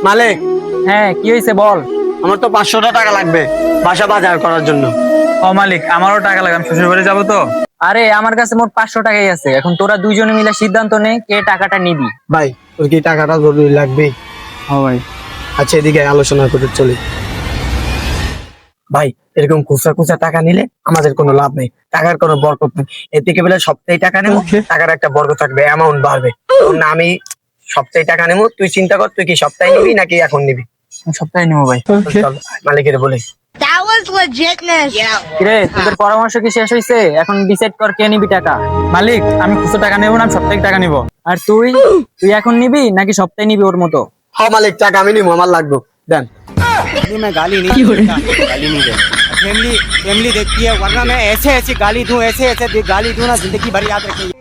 মালিক, হ্যাঁ কি হয়েছে বল। আমার তো 500 টাকা লাগবে বাসা বাজার করার জন্য। ও মালিক, আমারও টাকা লাগে, আমি শ্বশুর বাড়ি যাবো তো। আরে আমার কাছে মোট 500 টাকাই আছে, এখন তোরা দুইজনে মিলে সিদ্ধান্ত নে কে টাকাটা নিবি। ভাই, তোর কি টাকাটা জরুরি লাগবে? ও ভাই, আচ্ছা, এদিকে আলোচনা করে চলি। ভাই, এরকম খুচরা খুচরা টাকা নিলে আমাদের কোনো লাভ নেই, টাকার কোনো বরকত নেই। এর থেকে বেলা সপ্তাহে টাকা নেবো, টাকার একটা বরকত থাকবে, অ্যামাউন্ট বাড়বে। না, আমি সপ্তাহে টাকা নেবো, তুই চিন্তা কর তুই কি সপ্তাহে নিবি নাকি এখন নিবি। আমি সপ্তাহে নেবো ভাই। চল, মালিকের বলে। That was legitness. কিরে তোদের পরামর্শ কি শেষ হয়েছে? এখন ডিসাইড কর কে নিবি টাকা। মালিক আমি খুচরো টাকা নেবো না, আমি সাপ্তাহিক টাকা নিবো। আর তুই তুই এখন নিবি নাকি সপ্তাহে নিবি ওর মতো? হ্যাঁ মালিক, টাকা আমি নিবো, আমার লাগবে, দেন। मैं गाली नहीं देता, गाली नहीं देता। फैमिली फैमिली देखती है, वरना मैं ऐसे ऐसे गाली दूं, ऐसे ऐसे गाली दूं ना, जिंदगी भर याद रखेंगे।